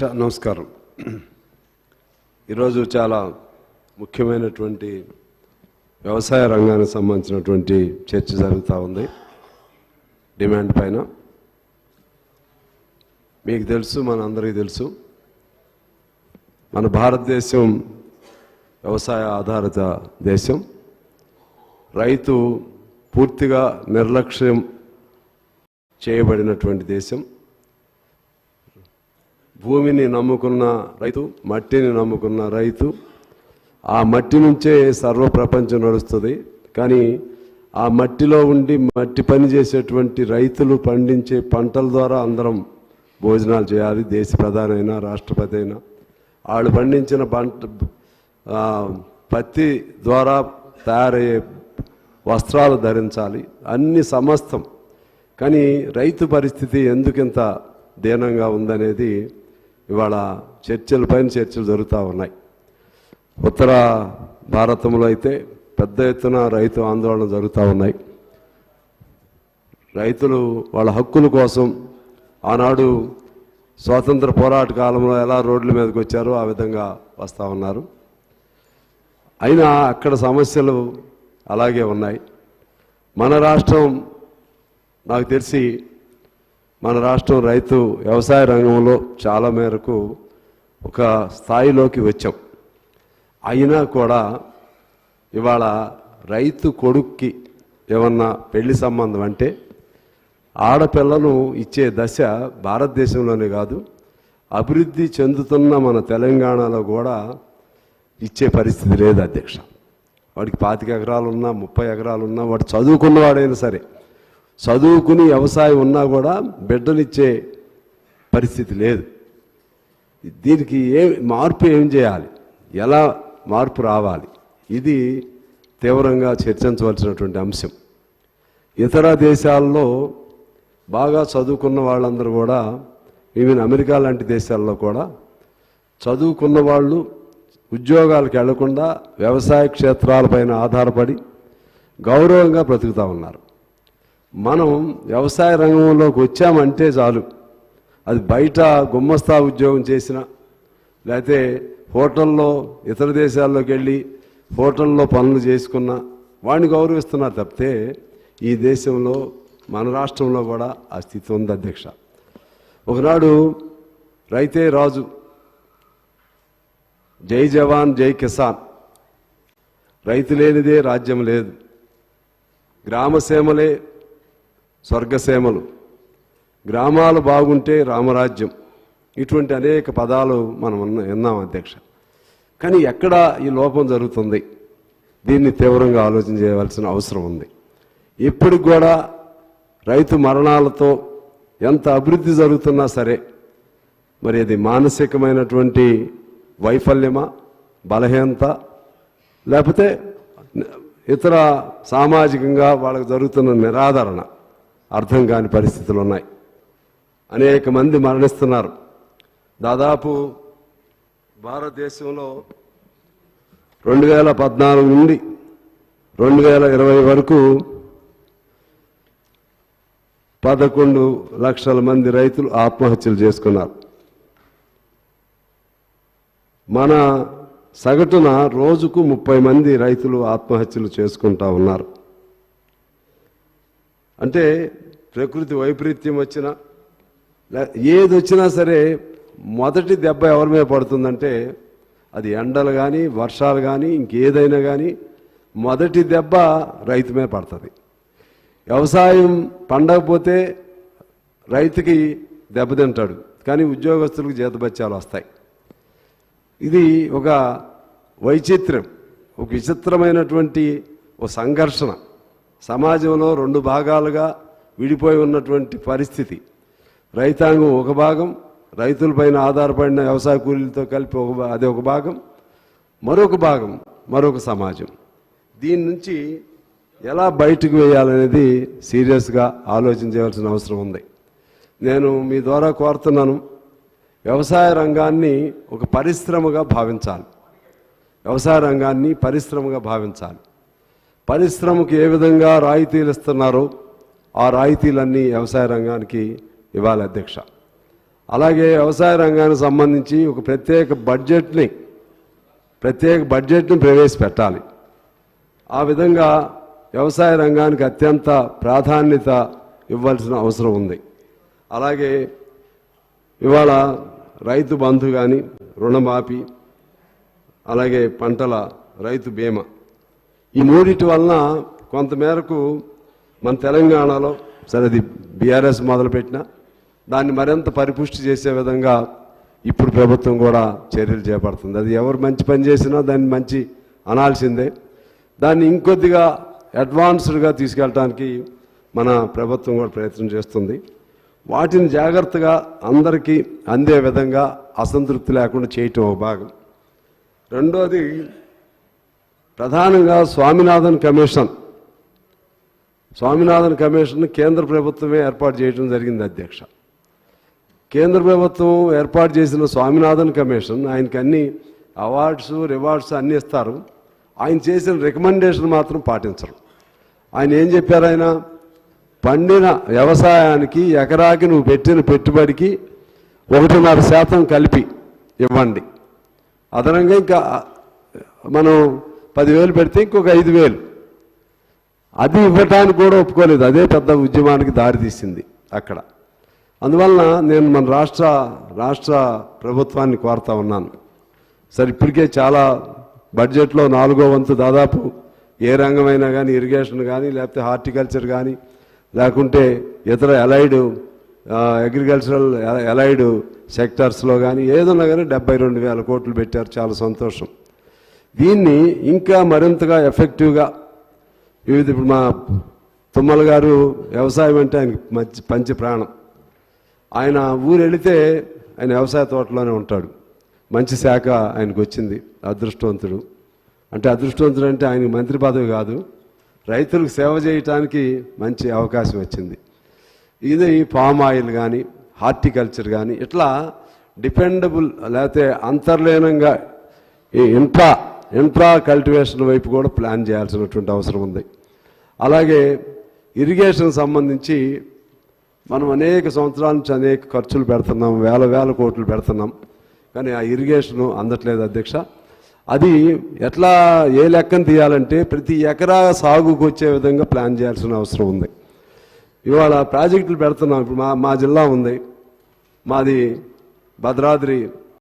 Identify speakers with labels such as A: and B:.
A: నమస్కారం. ఈరోజు చాలా ముఖ్యమైనటువంటి వ్యవసాయ రంగానికి సంబంధించినటువంటి చర్చ జరుగుతూ ఉంది. డిమాండ్ పైన మీకు తెలుసు, మనందరికీ తెలుసు, మన భారతదేశం వ్యవసాయ ఆధారిత దేశం. రైతు పూర్తిగా నిర్లక్ష్యం చేయబడినటువంటి దేశం. భూమిని నమ్ముకున్న రైతు, మట్టిని నమ్ముకున్న రైతు, ఆ మట్టి నుంచే సర్వ ప్రపంచం నడుస్తుంది. కానీ ఆ మట్టిలో ఉండి మట్టి పని చేసేటువంటి రైతులు పండించే పంటల ద్వారా అందరం భోజనాలు చేయాలి. దేశ ప్రధాని అయినా రాష్ట్రపతి అయినా వాళ్ళు పండించిన పత్తి ద్వారా తయారయ్యే వస్త్రాలు ధరించాలి, అన్ని సమస్తం. కానీ రైతు పరిస్థితి ఎందుకింత దీనంగా ఉందనేది ఇవాళ చర్చలు జరుగుతూ ఉన్నాయి. ఉత్తర భారతంలో అయితే పెద్ద ఎత్తున రైతు ఆందోళన జరుగుతూ ఉన్నాయి. రైతులు వాళ్ళ హక్కుల కోసం ఆనాడు స్వాతంత్ర పోరాట కాలంలో ఎలా రోడ్ల మీదకి వచ్చారో ఆ విధంగా వస్తూ ఉన్నారు. అయినా అక్కడ సమస్యలు అలాగే ఉన్నాయి. మన రాష్ట్రం, నాకు తెలిసి మన రాష్ట్రం రైతు వ్యవసాయ రంగంలో చాలా మేరకు ఒక స్థాయిలోకి వచ్చాం. అయినా కూడా ఇవాళ రైతు కొడుక్కి ఏమన్నా పెళ్లి సంబంధం అంటే ఆడపిల్లను ఇచ్చే దశ భారతదేశంలోనే కాదు, అభివృద్ధి చెందుతున్న మన తెలంగాణలో కూడా ఇచ్చే పరిస్థితి లేదు అధ్యక్ష. వాడికి 25 ఎకరాలున్నా 30 ఎకరాలున్నా వాడు చదువుకున్నవాడైనా సరే, చదువుకుని వ్యవసాయం ఉన్నా కూడా బిడ్డనిచ్చే పరిస్థితి లేదు. దీనికి మార్పు ఏం చేయాలి, ఎలా మార్పు రావాలి, ఇది తీవ్రంగా చర్చించవలసినటువంటి అంశం. ఇతర దేశాల్లో బాగా చదువుకున్న వాళ్ళందరూ కూడా, ఈవెన్ అమెరికా లాంటి దేశాల్లో కూడా చదువుకున్న వాళ్ళు ఉద్యోగాలకు వెళ్లకుండా వ్యవసాయ క్షేత్రాలపైన ఆధారపడి గౌరవంగా బ్రతుకుతూ ఉన్నారు. మనం వ్యవసాయ రంగంలోకి వచ్చామంటే చాలు, అది బయట గుమ్మస్తా ఉద్యోగం చేసినా లేకపోతే హోటల్లో ఇతర దేశాల్లోకి వెళ్ళి హోటల్లో పనులు చేసుకున్నా వాడిని గౌరవిస్తున్నారు తప్పితే ఈ దేశంలో మన రాష్ట్రంలో కూడా ఆ స్థితి ఉంది అధ్యక్ష. ఒకనాడు రైతే రాజు, జై జవాన్ జై కిసాన్, రైతు లేనిదే రాజ్యం లేదు, గ్రామసీమలే స్వర్గసీమలు, గ్రామాలు బాగుంటే రామరాజ్యం, ఇటువంటి అనేక పదాలు మనం విన్నాం అధ్యక్ష. కానీ ఎక్కడ ఈ లోపం జరుగుతుంది, దీన్ని తీవ్రంగా ఆలోచన చేయవలసిన అవసరం ఉంది. ఇప్పటికి కూడా రైతు మరణాలతో ఎంత అభివృద్ధి జరుగుతున్నా సరే, మరి అది మానసికమైనటువంటి వైఫల్యమా, బలహీనత, లేకపోతే ఇతర సామాజికంగా వాళ్ళకు జరుగుతున్న నిరాదరణ, అర్థం కాని పరిస్థితులు ఉన్నాయి. అనేక మంది మరణిస్తున్నారు. దాదాపు భారతదేశంలో 2014 నుండి 2020 వరకు 11 లక్షల మంది రైతులు ఆత్మహత్యలు చేసుకున్నారు. మన సగటున రోజుకు 30 మంది రైతులు ఆత్మహత్యలు చేసుకుంటా ఉన్నారు. అంటే ప్రకృతి వైపరీత్యం వచ్చినా ఏది వచ్చినా సరే మొదటి దెబ్బ ఎవరి మీద పడుతుందంటే అది ఎండలు కానీ వర్షాలు కానీ ఇంకేదైనా కానీ మొదటి దెబ్బ రైతు మీద పడుతుంది. వ్యవసాయం పండకపోతే రైతుకి దెబ్బతింటాడు, కానీ ఉద్యోగస్తులకు జీతభత్యాలు వస్తాయి. ఇది ఒక వైచిత్ర్యం, ఒక విచిత్రమైనటువంటి ఒక సంఘర్షణ. సమాజంలో 2 భాగాలుగా విడిపోయి ఉన్నటువంటి పరిస్థితి. రైతాంగం ఒక భాగం, రైతులపైన ఆధారపడిన వ్యవసాయ కూలీలతో కలిపి అది ఒక భాగం, మరొక భాగం మరొక సమాజం. దీని నుంచి ఎలా బయటకు వేయాలనేది సీరియస్గా ఆలోచించవలసిన అవసరం ఉంది. నేను మీ ద్వారా కోరుతున్నాను, వ్యవసాయ రంగాన్ని ఒక పరిశ్రమగా భావించాలి. వ్యవసాయ రంగాన్ని పరిశ్రమగా భావించాలి. పరిశ్రమకు ఏ విధంగా రాయితీలు ఇస్తున్నారో ఆ రాయితీలన్నీ వ్యవసాయ రంగానికి ఇవ్వాలి అధ్యక్ష. అలాగే వ్యవసాయ రంగానికి సంబంధించి ఒక ప్రత్యేక బడ్జెట్ని ప్రవేశపెట్టాలి. ఆ విధంగా వ్యవసాయ రంగానికి అత్యంత ప్రాధాన్యత ఇవ్వాల్సిన అవసరం ఉంది. అలాగే ఇవాళ రైతు బంధు కానీ, రుణమాఫీ, అలాగే పంటల రైతు బీమా, ఈ మూడిటి వలన కొంతమేరకు మన తెలంగాణలో సరే అది బీఆర్ఎస్ మొదలుపెట్టినా దాన్ని మరింత పరిపుష్టి చేసే విధంగా ఇప్పుడు ప్రభుత్వం కూడా చర్యలు చేపడుతుంది. అది ఎవరు మంచి పని చేసినా దాన్ని మంచి అనాల్సిందే. దాన్ని ఇంకొద్దిగా అడ్వాన్స్డ్గా తీసుకెళ్ళడానికి మన ప్రభుత్వం కూడా ప్రయత్నం చేస్తుంది. వాటిని జాగ్రత్తగా అందరికీ అందే విధంగా అసంతృప్తి లేకుండా చేయటం ఒక భాగం. రెండోది ప్రధానంగా స్వామినాథన్ కమిషన్ కేంద్ర ప్రభుత్వమే ఏర్పాటు చేయడం జరిగింది అధ్యక్ష. కేంద్ర ప్రభుత్వం ఏర్పాటు చేసిన స్వామినాథన్ కమిషన్ ఆయనకి అన్ని అవార్డ్స్ రివార్డ్స్ అన్నీ ఇస్తారు. ఆయన చేసిన రికమెండేషన్ మాత్రం పాటించరు. ఆయన ఏం చెప్పారు, ఆయన పండిన వ్యవసాయానికి ఎకరాకి నువ్వు పెట్టిన పెట్టుబడికి 1.5% కలిపి ఇవ్వండి, అదనంగా ఇంకా మనం 10,000 పెడితే ఇంకొక 5,000, అది ఇవ్వటానికి కూడా ఒప్పుకోలేదు. అదే పెద్ద ఉద్యమానికి దారితీసింది అక్కడ. అందువలన నేను మన రాష్ట్ర ప్రభుత్వాన్ని కోరుతా ఉన్నాను. సరే ఇప్పటికే చాలా బడ్జెట్లో 4వ వంతు దాదాపు ఏ రంగమైనా కానీ, ఇరిగేషన్ కానీ, లేకపోతే హార్టికల్చర్ కానీ, లేకుంటే ఇతర అగ్రికల్చరల్ అలైడ్ సెక్టర్స్లో కానీ ఏదన్నా కానీ 72,000 కోట్లు పెట్టారు. చాలా సంతోషం. దీన్ని ఇంకా మరింతగా ఎఫెక్టివ్గా ఇప్పుడు మా తుమ్మల గారు వ్యవసాయం అంటే ఆయనకి పంచి ప్రాణం. ఆయన ఊరు వెళితే ఆయన వ్యవసాయ తోటలోనే ఉంటాడు. మంచి శాఖ ఆయనకు వచ్చింది. అదృష్టవంతుడు అంటే ఆయనకి మంత్రి పదవి కాదు, రైతులకు సేవ చేయటానికి మంచి అవకాశం వచ్చింది. ఇది పామ్ ఆయిల్ కానీ, హార్టికల్చర్ కానీ, ఇట్లా డిపెండబుల్ లేకపోతే అంతర్లీనంగా ఈ ఇంట్రా కల్టివేషన్ వైపు కూడా ప్లాన్ చేయాల్సినటువంటి అవసరం ఉంది. అలాగే ఇరిగేషన్ సంబంధించి మనం అనేక సంవత్సరాల నుంచి అనేక ఖర్చులు పెడుతున్నాం, వేల కోట్లు పెడుతున్నాం, కానీ ఆ ఇరిగేషను అందట్లేదు అధ్యక్ష. అది ఎట్లా ఏ లెక్కను తీయాలంటే ప్రతి ఎకరా సాగుకు వచ్చే విధంగా ప్లాన్ చేయాల్సిన అవసరం ఉంది. ఇవాళ ప్రాజెక్టులు పెడుతున్నాం. ఇప్పుడు మా జిల్లా ఉంది, మాది భద్రాద్రి